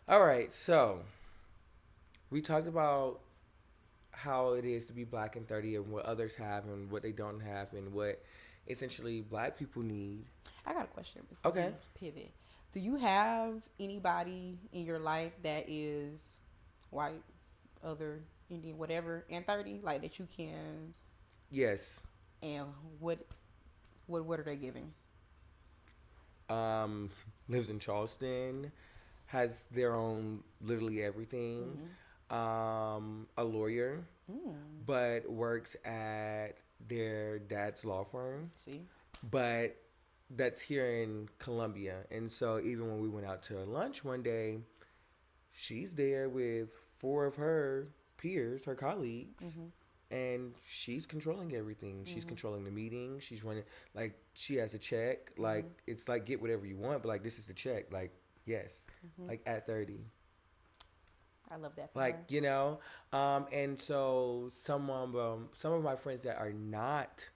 All right, so we talked about how it is to be black and 30 and what others have and what they don't have and what essentially black people need. I got a question before Okay. we pivot. Do you have anybody in your life that is white, other, Indian, whatever, and 30, like that you can, Yes. and what are they giving? Um, lives in Charleston, has their own literally everything. Mm-hmm. A lawyer, Mm. but works at their dad's law firm. See? But that's here in Columbia. And so even when we went out to lunch one day, she's there with four of her peers, her colleagues, Mm-hmm. and she's controlling everything. She's Mm-hmm. controlling the meeting. She's running, like, she has a check. Like, Mm-hmm. it's like, get whatever you want, but like, this is the check. Like, yes, Mm-hmm. like at 30. I love that for Like, her. and so some of my friends that are not,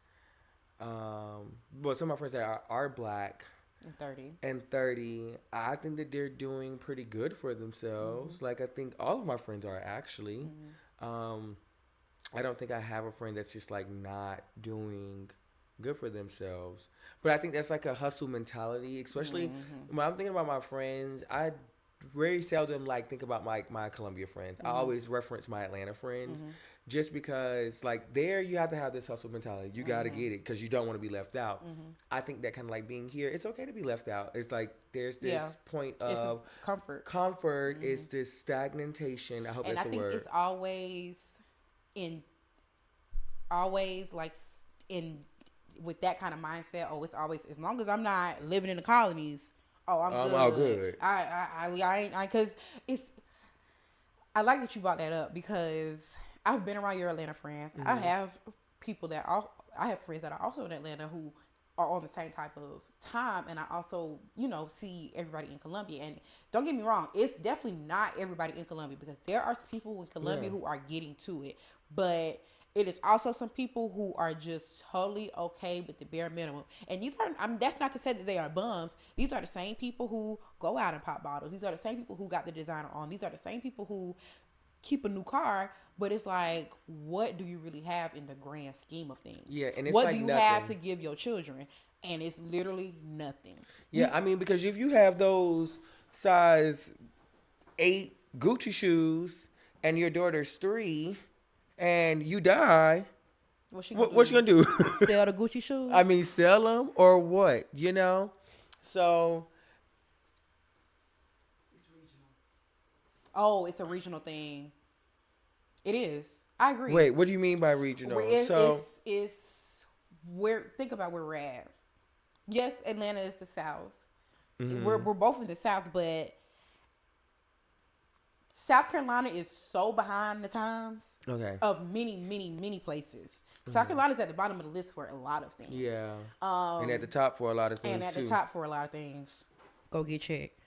some of my friends that are black And 30. and 30, I think that they're doing pretty good for Mm-hmm. themselves. Like, I think all of my friends are actually. Mm-hmm. Um, I don't think I have a friend that's just like not doing good for themselves. But I think that's like a hustle mentality, especially Mm-hmm. when I'm thinking about my friends. I very seldom like think about my Columbia friends. I Mm-hmm. always reference my Atlanta friends, Mm-hmm. just because like there you have to have this hustle mentality. You got to Mm-hmm. get it because you don't want to be left out. Mm-hmm. I think that kind of like being here, it's okay to be left out. It's like there's Yeah. this point It's a of comfort. comfort. Mm-hmm. It's this stagnation. I hope And I that's a think word. it's in always like in with that kind of mindset. Oh, it's always as long as I'm not living in the colonies. Oh, I'm I'm good. all good. I because it's. I like that you brought that up because I've been around your Atlanta friends. I Mm-hmm. have people that I have friends that are also in Atlanta who are on the same type of time, and I also see everybody in Columbia. And don't get me wrong, it's definitely not everybody in Columbia because there are some people in Columbia Yeah. who are getting to it, but it is also some people who are just totally okay with the bare minimum. And these are, that's not to say that they are bums. These are the same people who go out and pop bottles. These are the same people who got the designer on. These are the same people who keep a new car. But it's like, what do you really have in the grand scheme of things? Yeah, and it's What do like you have nothing. to give your children? And it's literally nothing. Yeah, I mean, because if you have those size 8 Gucci shoes and your daughter's 3 and you die, What she gonna what you do? gonna do? Sell the Gucci I shoes? mean, sell them or what? You know? So, Oh, it's a regional thing. It is. I agree. wait, what do you mean by regional? It, So, it's where think about where we're at. Yes, Atlanta is the South. mm-hmm. We're both in the South, but South Carolina is so behind the times Okay. of many places. South Mm-hmm. Carolina's at the bottom of the list for a lot of things. Yeah. And at the Um, top for a lot of and things, at the too. top for a lot of things. Go get checked.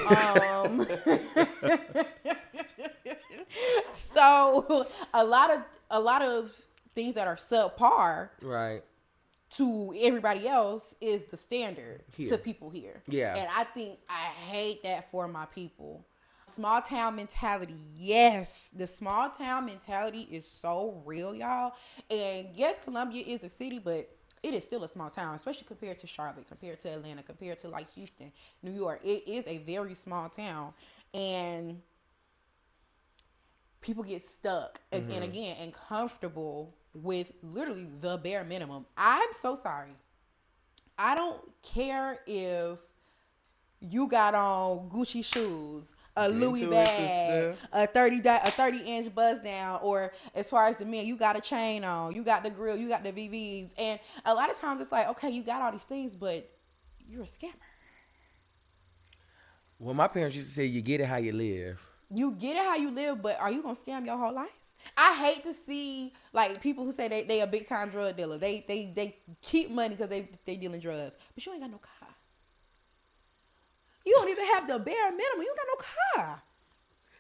Um, so a lot of things that are subpar Right. to everybody else is the standard Here. to people here. Yeah. And I hate that for my people. Small town mentality. Yes, the small town mentality is so real, y'all. And yes, Columbia is a city, but it is still a small town, especially compared to Charlotte, compared to Atlanta, compared to like Houston, New York. It is a very small town. And people get stuck and Mm-hmm. again and comfortable with literally the bare minimum. I'm so sorry. I don't care if you got on Gucci shoes, a Get Louis into it, bag, sister. a 30-inch buzz down, or as far as the men, you got a chain on, you got the grill, you got the VVs, and a lot of times it's like, okay, you got all these things, but you're a scammer. Well, my parents used to say, you get it how you live. You get it how you live, but are you gonna scam your whole life? I hate to see like people who say they a big time drug dealer. They keep money because they dealing drugs, but you ain't got no car. You don't even have the bare minimum. You ain't got no car.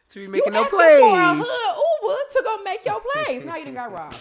To be You making no asking for a plays. hood Uber to go make your plays. Now you done got robbed.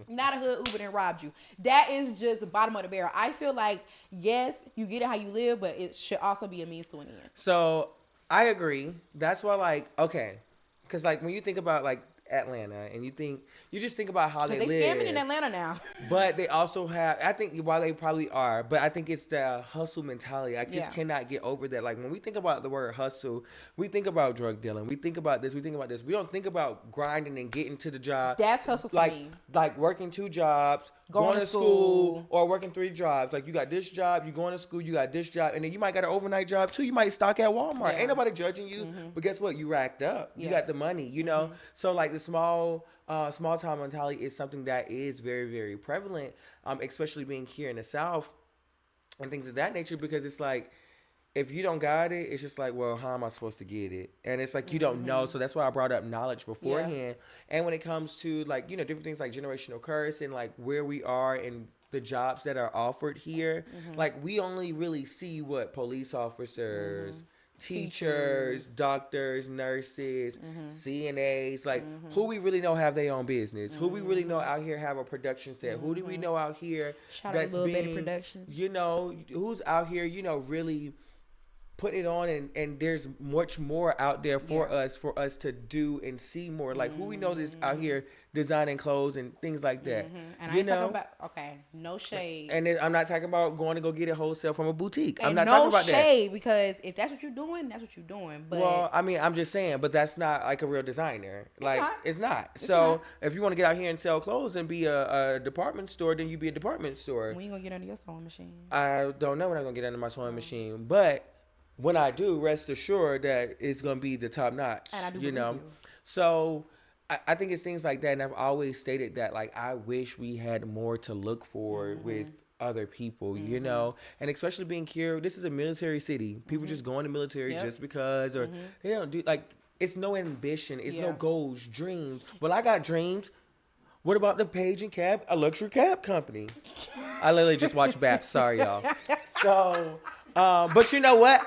Not a hood Uber done robbed you. That is just the bottom of the barrel. I feel like yes, you get it how you live, but it should also be a means to an end. So I agree. That's why, like, okay, because like when you think about like Atlanta, and you just think about how Because they they scamming in live. Atlanta now. But they also have, I think, while they probably are, but I think it's the hustle mentality. I just Yeah. cannot get over that. Like, when we think about the word hustle, we think about drug dealing. We think about this. We think about this. We don't think about grinding and getting to the job. That's hustle to Like, me. like working 2 jobs, Going going to to school, school. or working 3 jobs. Like, you got this job, you going to school, you got this job, and then you might got an overnight job too. You might stock at Walmart. Yeah. Ain't nobody judging you, but guess what? You racked up. You Yeah. got the money, you know? So, like, the small town mentality is something that is very, very prevalent, especially being here in the South and things of that nature, because it's like, if you don't got it, it's just like, well, how am I supposed to get it? And it's like, you don't know. So that's why I brought up knowledge beforehand. And when it comes to, like, different things like generational curse and like where we are and the jobs that are offered here, like, we only really see what police officers, teachers, Teachers. doctors, nurses, CNAs, like, who we really know have their own business, who we really know out here have a production set, who do we know out here Shout out that's Little Betty being, Productions. who's out here, really putting it on, and there's much more out there for us to do and see more, like who we know that's out here designing clothes and things like that. And I ain't talking about, okay, no shade. And then I'm not talking about going to go get it wholesale from a boutique. I'm And not no talking about shade, because if that's what you're doing, that's what you're doing. But that. Well, I mean, I'm just saying, but that's not like a real designer. Like, not. it's not. It's So not. if you want to get out here and sell clothes and be a department store, then you be a department store. when you gonna get under your sewing machine? I don't know when I'm gonna get under my sewing machine, but when I do, rest assured that it's gonna be the top notch. And I do you believe know. you. So I think it's things like that, and I've always stated that, like, I wish we had more to look for with other people, and especially being here. This is a military city. People just go in the military just because, or they don't do, like, it's no ambition, it's no goals, dreams. Well, I got dreams. What about the Page and Cab, a luxury cab company? I literally just watched BAP. Sorry, y'all. So, but you know what?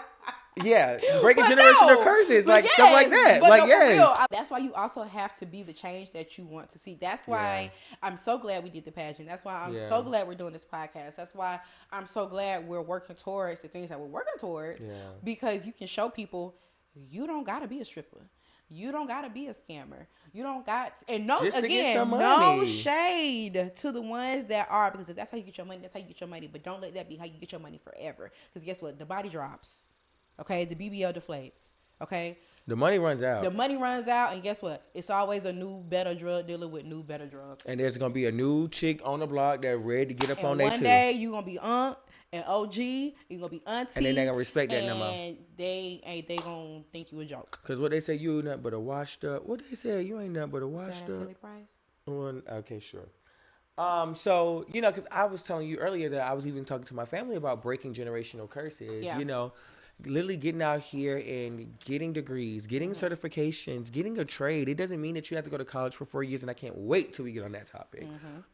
Yeah, breaking generational curses, like, stuff like that. But Like, no, for yes. real, that's why you also have to be the change that you want to see. That's why I'm so glad we did the pageant. That's why I'm so glad we're doing this podcast. That's why I'm so glad we're working towards the things that we're working towards. Yeah. Because you can show people you don't gotta be a stripper. You don't gotta be a scammer. You don't got, and no, Just to get again, some no money. shade to the ones that are, because if that's how you get your money, that's how you get your money. But don't let that be how you get your money forever. Because guess what? The body drops. Okay, the BBL deflates. Okay, The money runs out. the money runs out, and guess what? It's always a new, better drug dealer with new, better drugs. And there's gonna be a new chick on the block that ready to get up on And there one too. day you gonna be and OG. You gonna be auntie. And they not gonna respect that no more. And they gonna think you a joke. Cause what they say, you nothing but a washed up. What they say, you ain't nothing but a So washed that's up. Kelly Price. Well, okay, sure. So, cause I was telling you earlier that I was even talking to my family about breaking generational curses. Yeah. Literally getting out here and getting degrees, getting certifications, getting a trade. It doesn't mean that you have to go to college for 4 years, and I can't wait till we get on that topic.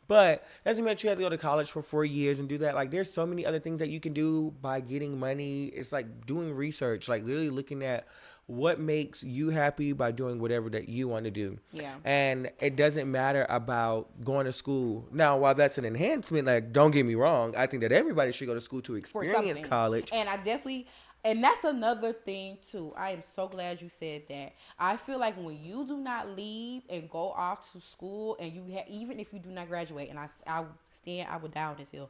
But it doesn't mean that you have to go to college for 4 years and do that. Like, there's so many other things that you can do by getting money. It's like doing research, like literally looking at what makes you happy by doing whatever that you want to do. Yeah. And it doesn't matter about going to school. Now, while that's an enhancement, like, don't get me wrong, I think that everybody should go to school to For experience something. college. And I definitely, and that's another thing too. I am so glad you said that. I feel like when you do not leave and go off to school, and you have, even if you do not graduate, and I would die on this hill.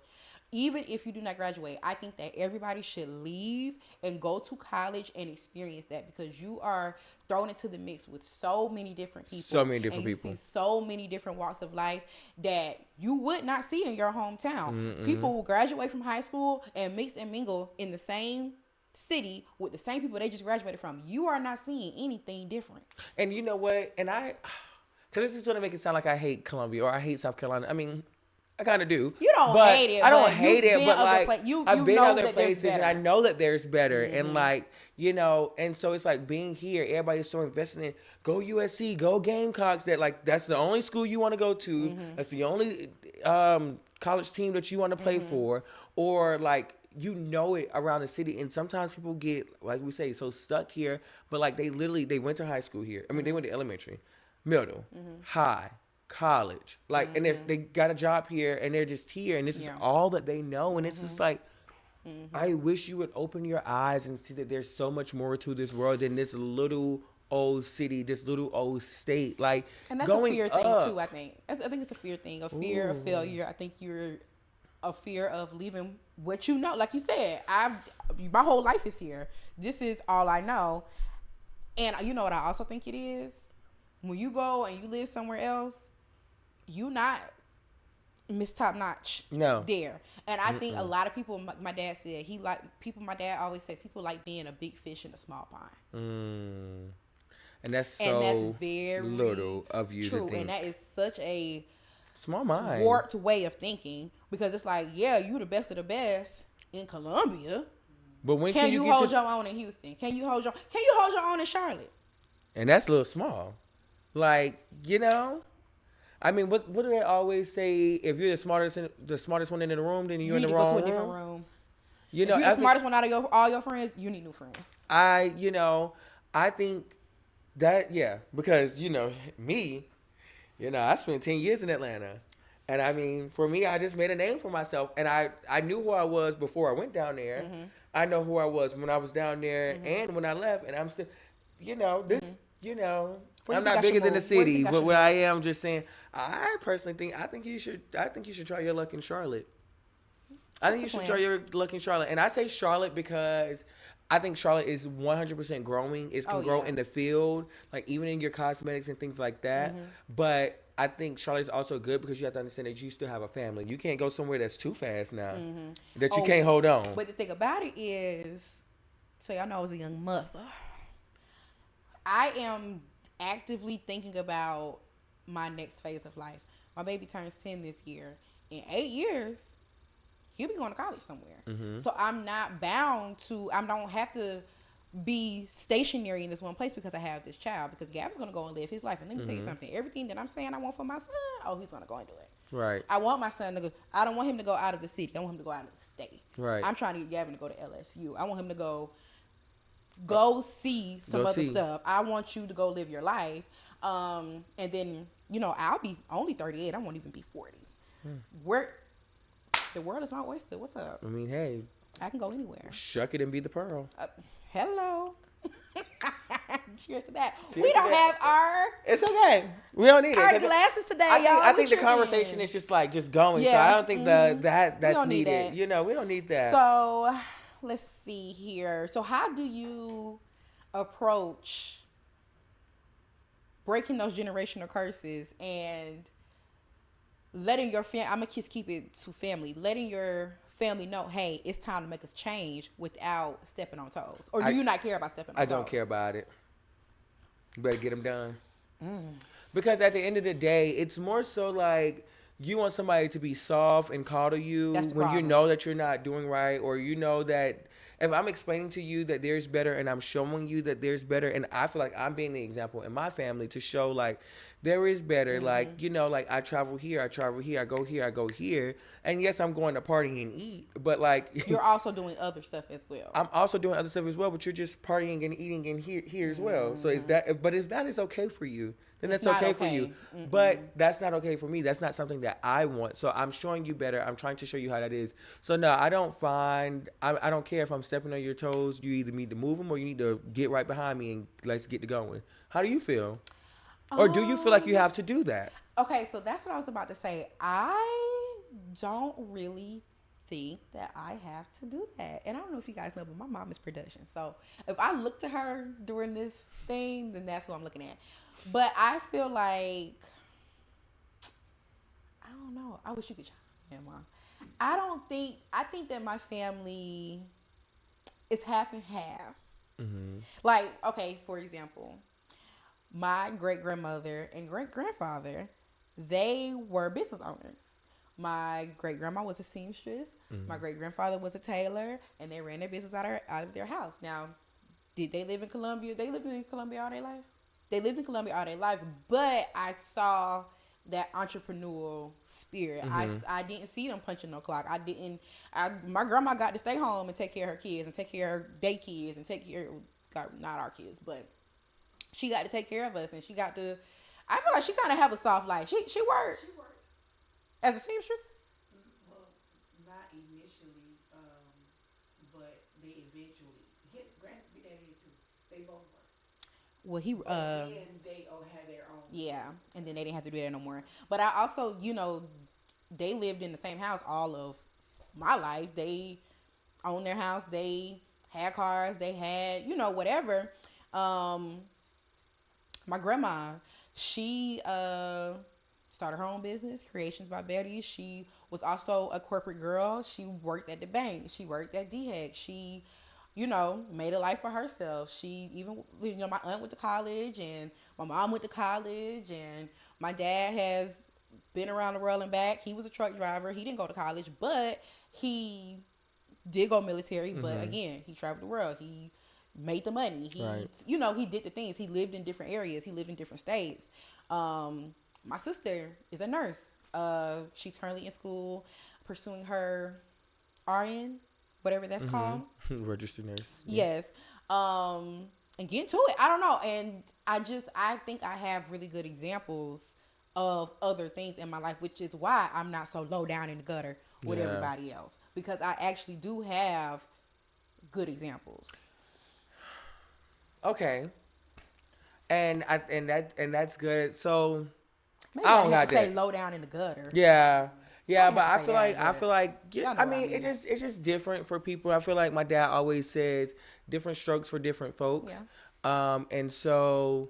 Even if you do not graduate, I think that everybody should leave and go to college and experience that, because you are thrown into the mix with so many different people. So many different and you people. see so many different walks of life that you would not see in your hometown. People will graduate from high school and mix and mingle in the same city with the same people they just graduated from. You are not seeing anything different. And you know what? And because this is going to make it sound like I hate Columbia or I hate South Carolina. I mean, I kind of do. You don't but hate it. I don't but hate you've it, been but other like you I've been know other that there's places and I better. know that there's better. And like, and so it's like being here, everybody's so invested in go USC, go Gamecocks, that like that's the only school you want to go to. That's the only college team that you want to play for, or like it around the city. And sometimes people get, like we say, so stuck here, but like they went to high school here. I mean, they went to elementary, middle, high, college, like, and they got a job here, and they're just here, and this is all that they know, and it's just like, I wish you would open your eyes and see that there's so much more to this world than this little old city, this little old state. Like And that's a going fear thing too. up. I think it's a fear thing, a fear of Ooh. failure. I think you're a fear of leaving what you know. Like you said, my whole life is here. This is all I know. And you know what I also think it is? When you go and you live somewhere else, you not Miss Top Notch No. there. And I think a lot of people, my dad said, my dad always says people like being a big fish in a small pond. Mm. And that's And that's so very little of you true. to think. And that is such a Small mind. warped way of thinking, because it's like, yeah, you the best of the best in Columbia. But when Can you get hold to, your own in Houston? Can you hold your own in Charlotte? and that's a little small. Like, I mean, what do they always say? If you're the smartest one in the room, then you're You in need the to go wrong to a different room. You If know, you're the smartest one out of all your friends, you need new friends. I think that, because me, I spent 10 years in Atlanta. And I mean, for me, I just made a name for myself, and I knew who I was before I went down there. Mm-hmm. I know who I was when I was down there, and when I left, and I'm still, this, Where I'm you think not I bigger should than the move? Where you city, think I but should what move? I am just saying, I personally think I think you should try your luck in Charlotte. I think you What's the should plan? try your luck in Charlotte. And I say Charlotte because I think Charlotte is 100% growing. It can Oh, grow yeah. in the field, like even in your cosmetics and things like that. But I think Charlotte is also good because you have to understand that you still have a family. You can't go somewhere that's too fast now, that you Oh, can't hold on. But the thing about it is, so y'all know I was a young mother. I am actively thinking about my next phase of life. My baby turns 10 this year. In 8 years, he'll be going to college somewhere. So I'm not bound to, I don't have to be stationary in this one place because I have this child. Because Gab's going to go and live his life. And let me tell you something. Everything that I'm saying I want for my son, he's going to go and do it. Right. I want my son to go. I don't want him to go out of the city. I want him to go out of the state. Right. I'm trying to get Gavin to go to LSU. I want him to go see some other stuff. I want you to go live your life. And then, I'll be only 38. I won't even be 40. The world is my oyster. What's up? I mean, hey, I can go anywhere. shuck it and be the pearl. Hello. Cheers to that. Cheers We to don't that. have our It's okay. We don't need it. our 'Cause glasses today, I think, y'all. I We think the tripping. conversation is just going. So Yeah. I don't think that's don't need needed. that. We don't need that. So let's see here. So how do you approach breaking those generational curses and letting your family, I'm going to just keep it to family, letting your family know, hey, it's time to make us change without stepping on toes? Or do you not care about stepping on I toes? don't care about it. You better get them done. Because at the end of the day, it's more so like you want somebody to be soft and coddle you That's the when you problem. know that you're not doing right, or you know that if I'm explaining to you that there's better and I'm showing you that there's better, and I feel like I'm being the example in my family to show like there is better. Like, like I travel here, I go here, I go here. And yes, I'm going to party and eat, but like You're also doing other stuff as well. I'm also doing other stuff as well, but you're just partying and eating in here as well. So is that, but if that is okay for you, then It's that's not okay for you. okay. But that's not okay for me. That's not something that I want. So I'm showing you better. I'm trying to show you how that is. So no, I don't care if I'm stepping on your toes. You either need to move them or you need to get right behind me and let's get to going. How do you feel? Or do you feel like you have to do that? Okay, so that's what I was about to say. I don't really think that I have to do that. And I don't know if you guys know, but my mom is production. So if I look to her during this thing, then that's what I'm looking at. But I feel like, I don't know. I wish you could chime in, Mom. I think that my family is half and half. Like, okay, for example, my great grandmother and great grandfather, they were business owners. My great grandma was a seamstress. My great grandfather was a tailor, and they ran their business out of their house. Now, did they live in Columbia? They lived in Columbia all their life. They lived in Columbia all their life, but I saw that entrepreneurial spirit. I didn't see them punching no clock. My grandma got to stay home and take care of her kids and take care of their kids and take care of, not our kids, but she got to take care of us, and she got to, I feel like she kind of have a soft life. She worked as a seamstress. Well, not initially. but they eventually granddaddy did too. They both work, Well, he but then they had their own yeah, business. and then they didn't have to do that no more. But I also, they lived in the same house all of my life. They owned their house. They had cars. They had, whatever. Um, my grandma, she started her own business, Creations by Betty. She was also a corporate girl. She worked at the bank. She worked at DHEC. She, made a life for herself. She even, my aunt went to college and my mom went to college and my dad has been around the world and back. He was a truck driver. He didn't go to college, but he did go military. But again, he traveled the world. He made the money. He, Right. he did the things. He lived in different areas. He lived in different states. My sister is a nurse. She's currently in school pursuing her RN, whatever that's called. Registered nurse. Yes. And get to it. I don't know. And I think I have really good examples of other things in my life, which is why I'm not so low down in the gutter with everybody else, because I actually do have good examples. Okay. And that's good. So Maybe I I don't have got to say that. low down in the gutter. Yeah. Yeah, I but have to say that, I but feel like y'all know I what I mean mean. it's just different for people. I feel like my dad always says different strokes for different folks. And so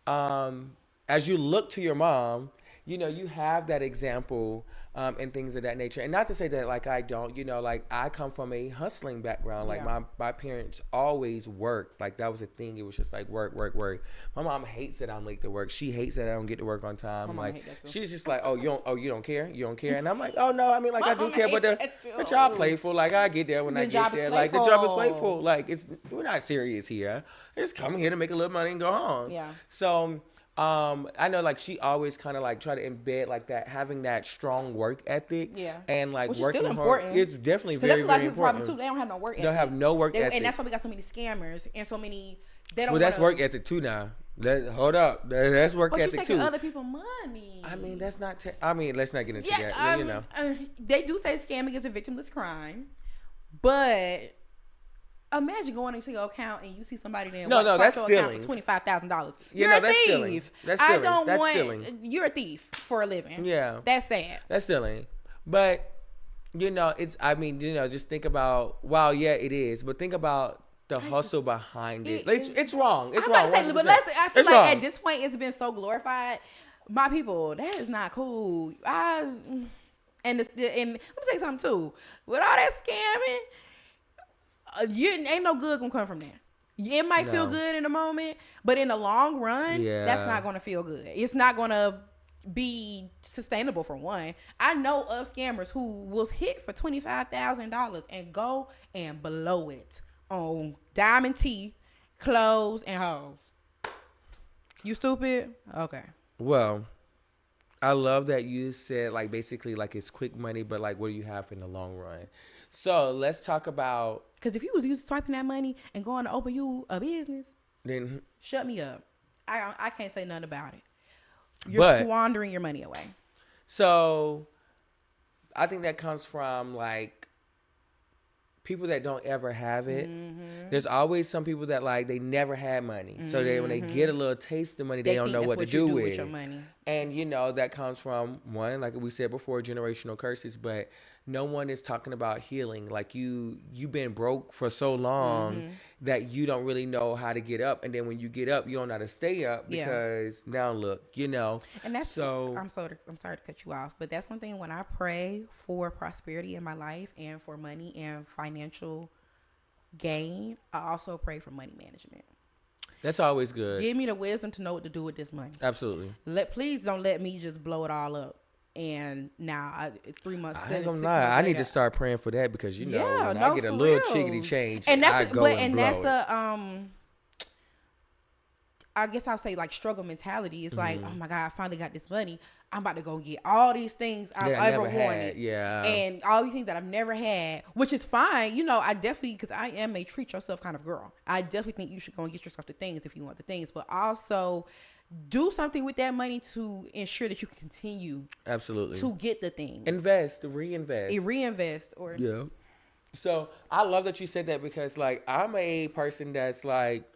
as you look to your mom, you have that example and things of that nature. And not to say that like I don't, like I come from a hustling background. Like my parents always worked. Like that was a thing. It was just like work, work, work. My mom hates that I'm late to work. She hates that I don't get to work on time. My mama Like hate that too. she's just like, you don't care? You don't care? And I'm like, oh no, I mean like I do Mama care, hate but that too. but y'all playful. Like I get there when I The get job is there. Like the job is playful. playful. Like we're not serious here. Just come here to make a little money and go home. Yeah. So I know like she always kind of like try to embed like that, having that strong work ethic. Yeah. And like Which is working still hard. important. It's definitely Because very, that's a lot of very people problem important. too. They don't have no work ethic. Don't have no work ethic. And that's why we got so many scammers and so many. They don't. Well, that's wanna, work ethic too now. Hold up. That's work But you ethic taking too. other people's money. I mean, that's not. I mean, let's not get into Yeah, that. they do say scamming is a victimless crime, but imagine going into your account and you see somebody there. No, that's stealing. For $25,000. Yeah, You're no, a that's thief. stealing. That's I stealing. don't That's want. stealing. You're a thief for a living. Yeah. That's sad. That's stealing. But it's. I mean, just think about. Wow, yeah, it is. But think about the hustle behind it. It's wrong. It's I'm wrong. about to say, but 100%. I feel It's like wrong. at this point it's been so glorified. My people, that is not cool. And let me tell you something too. With all that scamming, ain't no good gonna come from that. It might feel good in the moment, but in the long run, that's not gonna feel good. It's not gonna be sustainable for one. I know of scammers who will hit for $25,000 and go and blow it on diamond teeth, clothes, and hoes. You stupid? Okay. Well, I love that you said like basically like it's quick money, but like what do you have in the long run? So let's talk about. Because if you was used to swiping that money and going to open you a business, Then shut me up. I can't say nothing about it. You're squandering your money away. So I think that comes from like people that don't ever have it. Mm-hmm. There's always some people that like they never had money. Mm-hmm. So when they get a little taste of money, they don't know what to do with your money. And that comes from one, like we said before, generational curses, but no one is talking about healing. Like you've been broke for so long that you don't really know how to get up. And then when you get up, you don't know how to stay up because now look, And that's so I'm sorry to cut you off, but that's one thing when I pray for prosperity in my life and for money and financial gain, I also pray for money management. That's always good. Give me the wisdom to know what to do with this money. Absolutely. Please don't let me just blow it all up. And now 3 months. I ain't gonna lie. I need to start praying for that because when I get a little chickadee change, and that's I go and blow it. I guess I'll say like struggle mentality. It's like, oh my God, I finally got this money. I'm about to go get all these things I've ever wanted. Yeah. And all these things that I've never had, which is fine. I definitely, because I am a treat yourself kind of girl. I definitely think you should go and get yourself the things if you want the things, but also do something with that money to ensure that you can continue absolutely to get the things. Reinvest Reinvest or So I love that you said that because like I'm a person that's like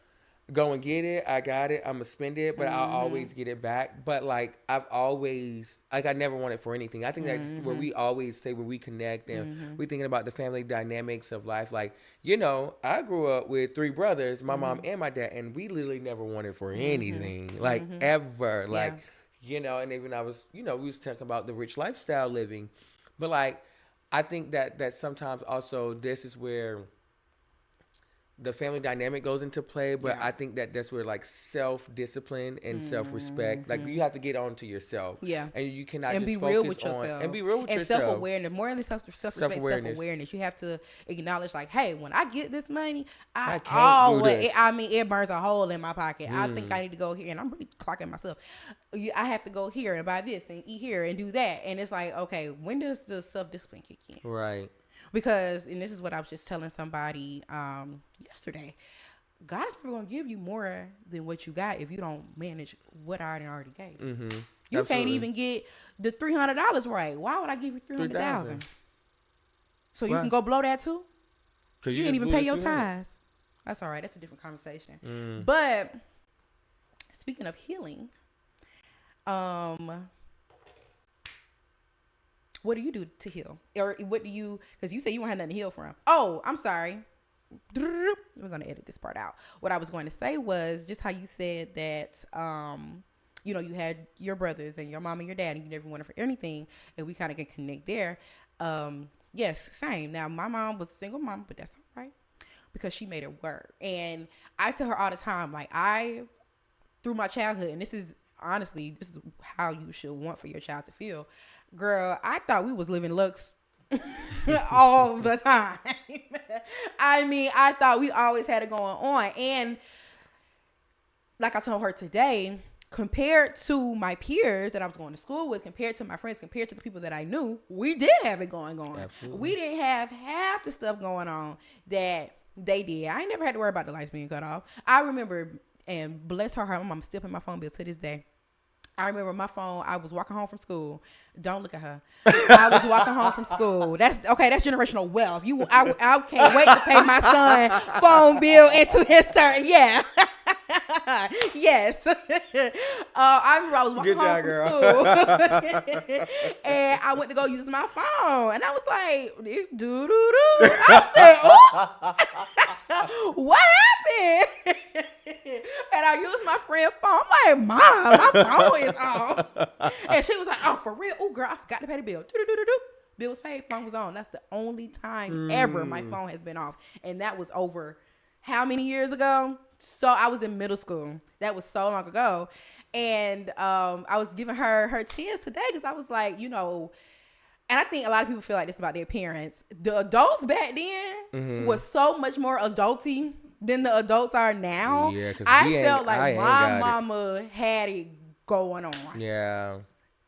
go and get it. I got it. I'm gonna spend it, but I'll always get it back. But like I've always like I never want it for anything. I think that's where we always say when we connect and we thinking about the family dynamics of life. Like I grew up with three brothers, my mom and my dad, and we literally never wanted for anything, like ever. Yeah. Like and even I was we was talking about the rich lifestyle living, but like I think that sometimes also this is where the family dynamic goes into play, but Yeah. I think that's where like self-discipline and self-respect, like you have to get on to yourself. Yeah. And you cannot And just be real focus with on yourself. and be real with and yourself. self-awareness. More than self-respect, self-awareness. You have to acknowledge like, hey, when I get this money, I can't do this. it burns a hole in my pocket. I think I need to go here, and I'm really clocking myself. I have to go here and buy this and eat here and do that. And it's like, okay, when does the self-discipline kick in? Right. Because, and this is what I was just telling somebody yesterday, God is never going to give you more than what you got if you don't manage what I already gave. Mm-hmm. You Absolutely. can't even get the $300 right. Why would I give you $300,000? So you can go blow that too? You didn't even pay your tithes. That's all right. That's a different conversation. But speaking of healing, what do you do to heal? Or what do you, because you said you don't have nothing to heal from. Oh, I'm sorry. We're going to edit this part out. What I was going to say was just how you said that, you had your brothers and your mom and your dad and you never wanted for anything. And we kind of can connect there. Yes, same. Now, my mom was a single mom, but that's all right because she made it work. And I tell her all the time, like through my childhood, and this is honestly, this is how you should want for your child to feel. Girl, I thought we was living lux all the time. I mean, I thought we always had it going on. And like I told her today, compared to my peers that I was going to school with, compared to my friends, compared to the people that I knew, we did have it going on. Absolutely. We didn't have half the stuff going on that they did. I ain't never had to worry about the lights being cut off. I remember, and bless her heart, my mom still paying my phone bill to this day. I remember my phone, I was walking home from school. Don't look at her. I was walking home from school. That's generational wealth. I can't wait to pay my son phone bill into his turn. Yeah. Yes. I remember I was walking home from school. And I went to go use my phone. And I was like, doo-doo-doo. I said, oh, what happened? And I used my friend's phone. I'm like, Mom, my phone is on. And she was like, oh, for real? Oh, girl, I forgot to pay the bill. Doo-doo-doo-doo. Bill was paid, phone was on. That's the only time ever my phone has been off. And that was over how many years ago? So I was in middle school. That was so long ago. And I was giving her tears today because I was like, and I think a lot of people feel like this about their parents. The adults back then was so much more adulty than the adults are now. Yeah, because I felt like my mama had it going on. Yeah.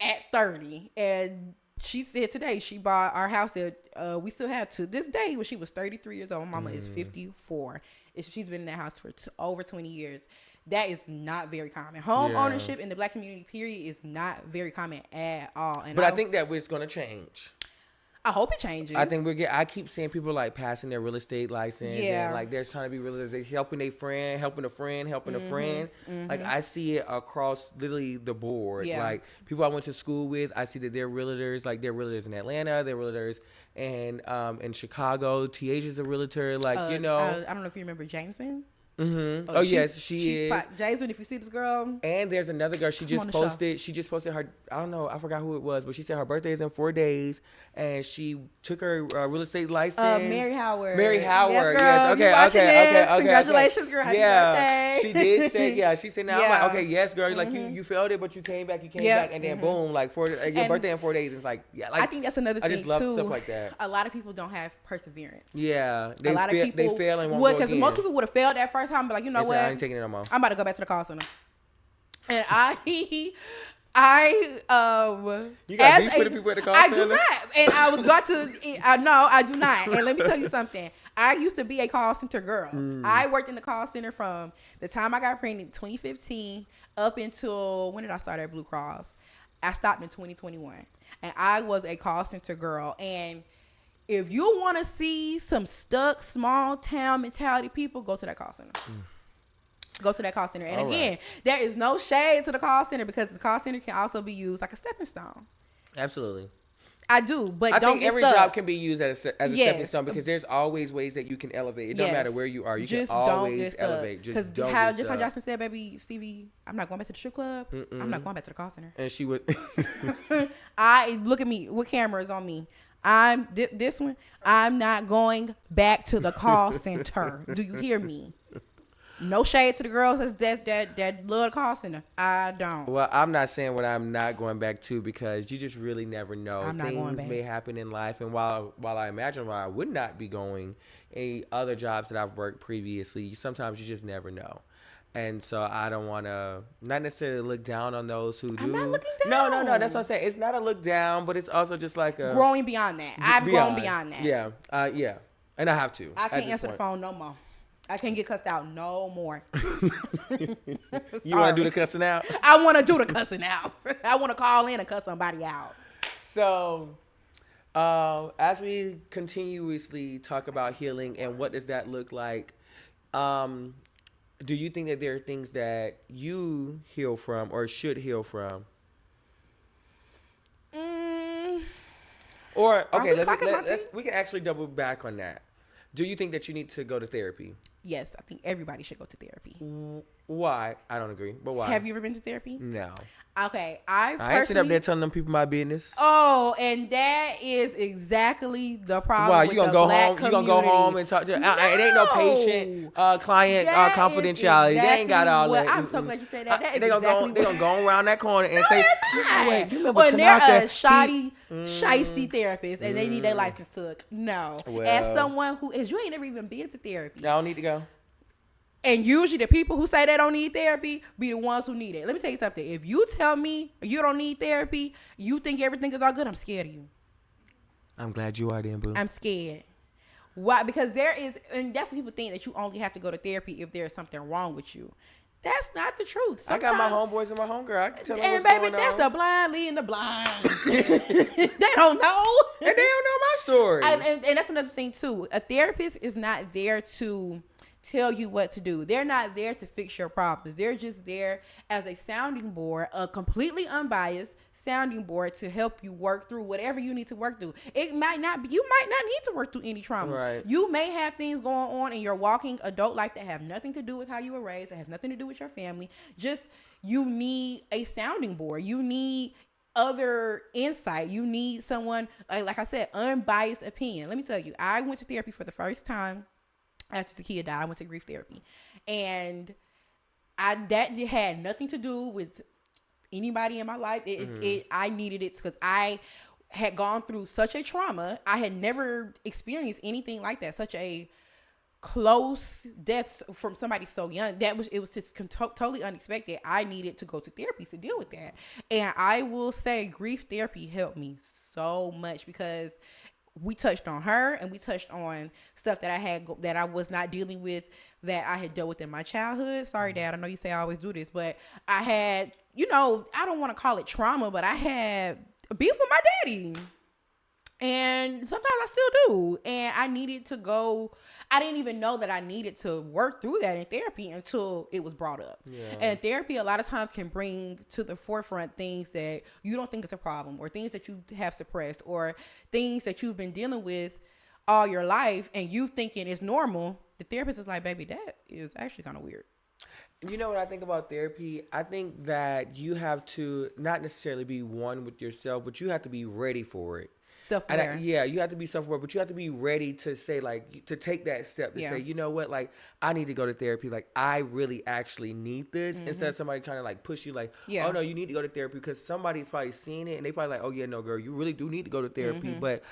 At 30. And she said today she bought our house that we still have to this day when she was 33 years old. Mama is 54. She's been in that house for over 20 years. That is not very common. Home ownership in the Black community, period, is not very common at all. And but I think that it's going to change. I hope it changes. I think I keep seeing people like passing their real estate license and like they're trying to be realtors. They're helping a friend, helping a friend, helping a friend. Like I see it across literally the board. Yeah. Like people I went to school with, I see that they're realtors. Like they're realtors in Atlanta, they're realtors in Chicago. Tiaja's a realtor. Like I don't know if you remember Jamesman. Mm-hmm. Oh yes, she is. Jasmine, if you see this girl. And there's another girl. She just posted her. I don't know. I forgot who it was, but she said her birthday is in 4 days, and she took her real estate license. Mary Howard. Mary Howard. Yes, girl. Okay. Congratulations, girl. Happy birthday. She did say. Yeah, she said. Now I'm like, okay, yes, girl. Like you failed it, but you came back. And then boom, like your birthday in 4 days. It's like Like I think that's another thing I just love too. stuff like that. A lot of people don't have perseverance. Yeah, a lot of people they fail and won't go again. Because most people would have failed that first time, but like you know what. I ain't taking it no more. I'm about to go back to the call center. And you got beef with the people at the call center? I do not. And I was going to, no, I do not. And let me tell you something. I used to be a call center girl. I worked in the call center from the time I got pregnant in 2015 up until, when did I start at Blue Cross? I stopped in 2021. And I was a call center girl. And If you want to see some stuck small town mentality people, go to that call center. Go to that call center. And All again, right. there is no shade to the call center because the call center can also be used like a stepping stone. Absolutely. I do, but I don't think get every stuck. job can be used as a Yes. stepping stone because there's always ways that you can elevate. It don't matter where you are. You just can don't always get stuck. elevate. Just don't how, get just how stuck. Justin said, baby Stevie, I'm not going back to the strip club. I'm not going back to the call center. And she was. I look at me. What camera is on me? I'm this one. I'm not going back to the call center. Do you hear me? No shade to the girls that love the call center. I don't. Well, I'm not saying what I'm not going back to because you just really never know. I'm not going Things back. may happen in life, and while I imagine why I would not be going, other jobs that I've worked previously, sometimes you just never know. And so I don't want to not necessarily look down on those who do. I'm not looking No. down. That's what I'm saying. It's not a look down, but it's also just like a Growing beyond that. I've grown beyond that. Yeah, yeah, and I have to. I at can't this answer the point. phone no more. I can't get cussed out no more. You want to do the cussing out? I want to do the cussing out. I want to call in and cuss somebody out. So, as we continuously talk about healing and what does that look like, do you think that there are things that you heal from or should heal from? Or okay, we can actually double back on that. Do you think that you need to go to therapy? Yes, I think everybody should go to therapy. Why? I don't agree, but why? Have you ever been to therapy? No. Okay, I ain't sitting up there telling them people my business. Oh, and that is exactly the problem. Wow, with you gonna the go black home? community. You gonna go home and talk to? It ain't no patient, client That is confidentiality. They ain't got all exactly that. I'm so glad you said that. That is they gonna exactly go. They gonna go around that corner and No, say, they're not. "Wait, you remember Or they're Tanaka? a shoddy, shisty therapist, and they need their license took. No, Well. as someone who is, you ain't never even been to therapy. I don't need to go." And usually the people who say they don't need therapy be the ones who need it. Let me tell you something. If you tell me you don't need therapy, you think everything is all good, I'm scared of you. I'm glad you are then, boo. I'm scared. Why? Because there is, and that's what people think, that you only have to go to therapy if there's something wrong with you. That's not the truth. I got my homeboys and my homegirl. I can tell them And what's baby, going that's on. the blind leading the blind. They don't know. And they don't know my story. And that's another thing too. A therapist is not there to tell you what to do. They're not there to fix your problems. They're just there as a sounding board, a completely unbiased sounding board to help you work through whatever you need to work through. It might not be, you might not need to work through any traumas. Right. You may have things going on in your walking adult life that have nothing to do with how you were raised, that has nothing to do with your family. Just, you need a sounding board. You need other insight. You need someone, like I said, unbiased opinion. Let me tell you, I went to therapy for the first time after the kid died. I went to grief therapy, and that had nothing to do with anybody in my life. I needed it because I had gone through such a trauma. I had never experienced anything like that. Such a close death from somebody so young. It was just totally unexpected. I needed to go to therapy to deal with that, and I will say grief therapy helped me so much because we touched on her and we touched on stuff that I had that I was not dealing with, that I had dealt with in my childhood. Sorry, Dad, I know you say I always do this, but I had, I don't want to call it trauma, but I had beef with my daddy. And sometimes I still do. And I needed to go. I didn't even know that I needed to work through that in therapy until it was brought up. Yeah. And therapy a lot of times can bring to the forefront things that you don't think is a problem, or things that you have suppressed, or things that you've been dealing with all your life and you thinking it's normal. The therapist is like, baby, that is actually kind of weird. You know what I think about therapy? I think that you have to not necessarily be one with yourself, but you have to be ready for it. Self-aware. Yeah, you have to be self-aware, but you have to be ready to say, like, to take that step to say, you know what, like, I need to go to therapy. Like, I really actually need this, instead of somebody trying to, like, push you, like, oh, no, you need to go to therapy, because somebody's probably seeing it, and they probably like, oh, yeah, no, girl, you really do need to go to therapy, but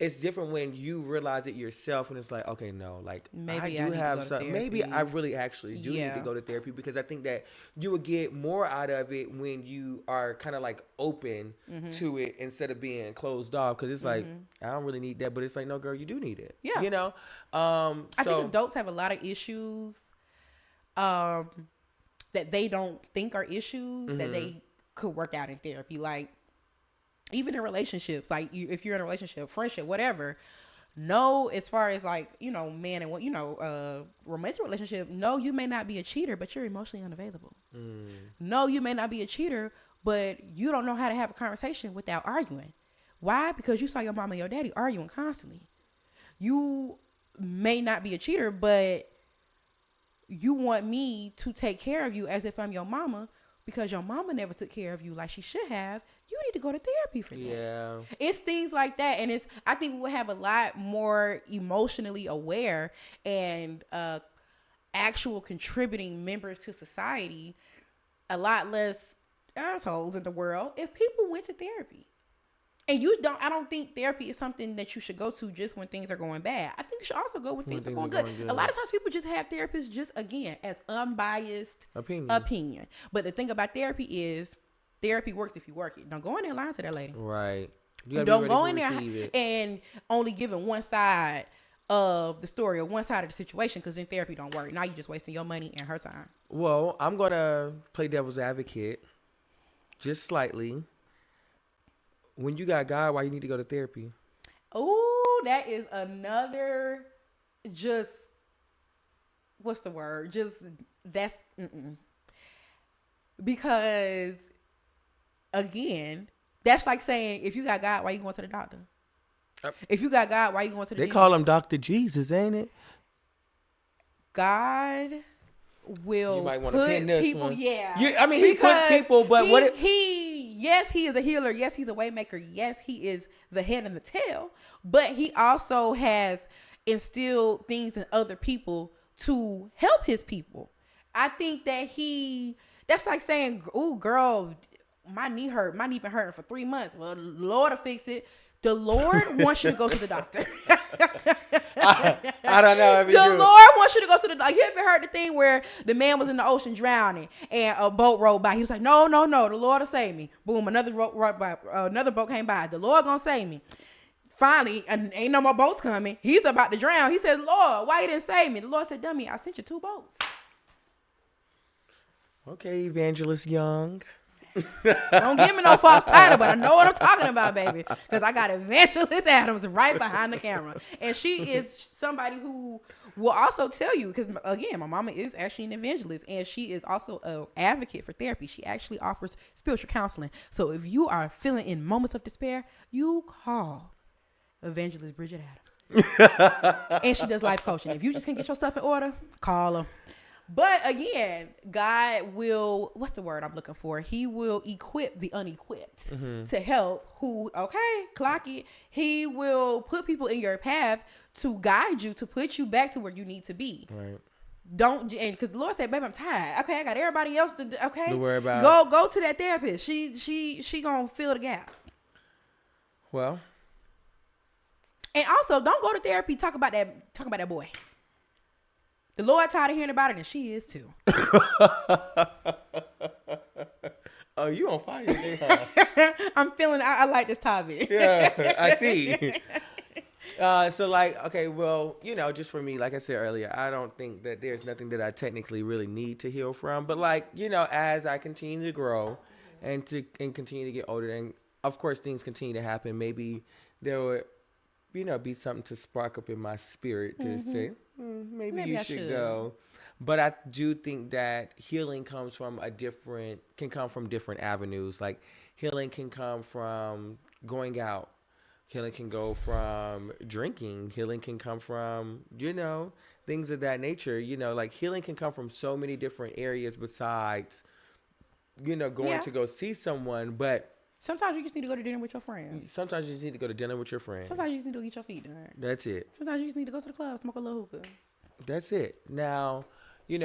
it's different when you realize it yourself, and it's like, okay, no, like, maybe I do have something. Maybe I really actually do need to go to therapy, because I think that you would get more out of it when you are kind of like open to it instead of being closed off. Because it's like, I don't really need that, but it's like, no, girl, you do need it. Yeah, I think adults have a lot of issues that they don't think are issues that they could work out in therapy, like. Even in relationships, like if you're in a relationship, friendship, whatever, No, as far as like, man and what, romantic relationship, no, you may not be a cheater, but you're emotionally unavailable. No, you may not be a cheater, but you don't know how to have a conversation without arguing. Why? Because you saw your mom and your daddy arguing constantly. You may not be a cheater, but you want me to take care of you as if I'm your mama because your mama never took care of you like she should have. You need to go to therapy for that. Yeah. It's things like that. And I think we will have a lot more emotionally aware and actual contributing members to society, a lot less assholes in the world if people went to therapy. And I don't think therapy is something that you should go to just when things are going bad. I think you should also go when things are going good. A lot of times people just have therapists just, again, as unbiased opinion. But the thing about therapy is therapy works if you work it. Don't go in there lying to that lady. Right. Don't go in there and only giving one side of the story or one side of the situation, because then therapy don't work. Now you're just wasting your money and her time. Well, I'm going to play devil's advocate just slightly. When you got God, why you need to go to therapy? Oh, that is another what's the word? Because, again, that's like saying, if you got God, why you going to the doctor? If you got God, why you going to the They call him Dr. Jesus, ain't it? God will you might want to pin this people, one. yeah. He put people, but yes, he is a healer. Yes, he's a way maker. Yes, he is the head and the tail. But he also has instilled things in other people to help his people. I think that that's like saying, "Oh, girl, my knee hurt. My knee been hurting for 3 months. Well, the Lord will fix it." The Lord wants you to go to the doctor. I don't know. The Lord wants you to go to the doctor. You ever heard the thing where the man was in the ocean drowning and a boat rolled by? He was like, no, the Lord will save me. Boom, another boat came by. The Lord gonna save me. Finally, ain't no more boats coming. He's about to drown. He says, Lord, why you didn't save me? The Lord said, dummy, I sent you 2 boats. Okay, Evangelist Young. Don't give me no false title, but I know what I'm talking about, baby. Because I got Evangelist Adams right behind the camera. And she is somebody who will also tell you, because, again, my mama is actually an evangelist, and she is also an advocate for therapy. She actually offers spiritual counseling. So if you are feeling in moments of despair, you call Evangelist Bridget Adams. And she does life coaching. If you just can't get your stuff in order, call her. But again, God will, what's the word I'm looking for? He will equip the unequipped to help clock it. He will put people in your path to guide you, to put you back to where you need to be. Right. Because the Lord said, baby, I'm tired. Okay, I got everybody else to worry about. Go to that therapist. She gonna fill the gap. Well. And also, don't go to therapy, talk about that boy. The Lord tired of hearing about it, and she is too. Oh, you on fire today, huh? I'm feeling, I like this topic. Yeah, I see. So like, okay, well, just for me, like I said earlier, I don't think that there's nothing that I technically really need to heal from. But like, as I continue to grow and continue to get older, and of course things continue to happen, maybe there would, be something to spark up in my spirit to say, maybe you should go. But I do think that healing can come from different avenues. Like healing can come from going out. Healing can go from drinking. Healing can come from, things of that nature. Like healing can come from so many different areas besides, going to go see someone. But sometimes you just need to go to dinner with your friends. Sometimes you just need to go to dinner with your friends. Sometimes you just need to get your feet done. That's it. Sometimes you just need to go to the club, smoke a little hookah. That's it. Now,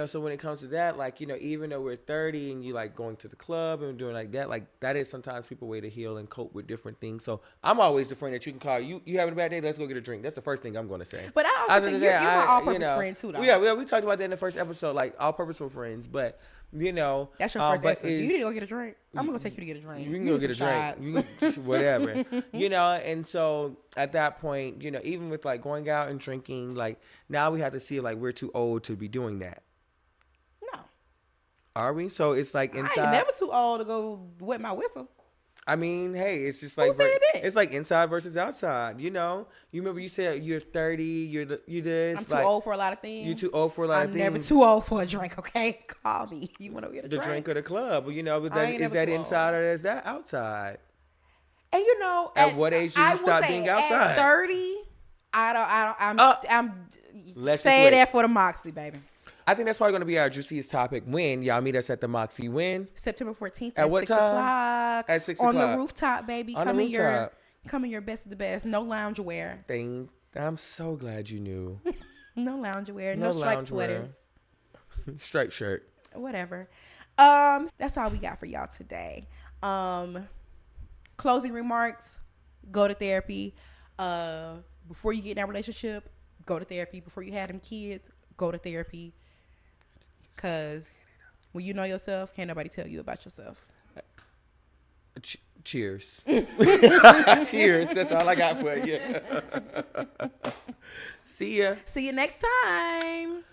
so when it comes to that, like, even though we're 30 and you like going to the club and doing like that is sometimes people's way to heal and cope with different things. So I'm always the friend that you can call. You having a bad day? Let's go get a drink. That's the first thing I'm going to say. But I also think you're my all-purpose friend too, though. Yeah, we talked about that in the first episode, like all-purposeful friends. But that's your first episode. You need to go get a drink. I'm gonna take you to get a drink. You can go get a drink. You can, whatever. And so at that point, even with like going out and drinking, like now we have to see if like we're too old to be doing that. No. Are we? So it's like inside. I ain't never too old to go wet my whistle. I mean, hey, it's just Who like said that? it's like inside versus outside. You know, you remember you said you're 30, you this. I'm too like, old for a lot of things. You're too old for a lot of I'm things. never too old for a drink. Okay, call me. You want to get a The drink? drink of the club. You know, but I that, ain't is never that too inside old. or is that outside? And you know, At what age do you I will stop say being At outside? 30, I'm Let's just say wait. that for the MOXY, baby. I think that's probably going to be our juiciest topic. When y'all meet us at the MOXY, when? September 14th At what 6 time? o'clock. At 6 on o'clock. the rooftop, baby. On the rooftop. Come in your best of the best. No loungewear. I'm so glad you knew. No loungewear. No No striped loungewear. sweaters. Striped shirt. Whatever. That's all we got for y'all today. Closing remarks. Go to therapy. Before you get in that relationship, go to therapy. Before you have them kids, go to therapy. Cause when you know yourself, can't nobody tell you about yourself. Cheers. Cheers. That's all I got for you. See ya. See you next time.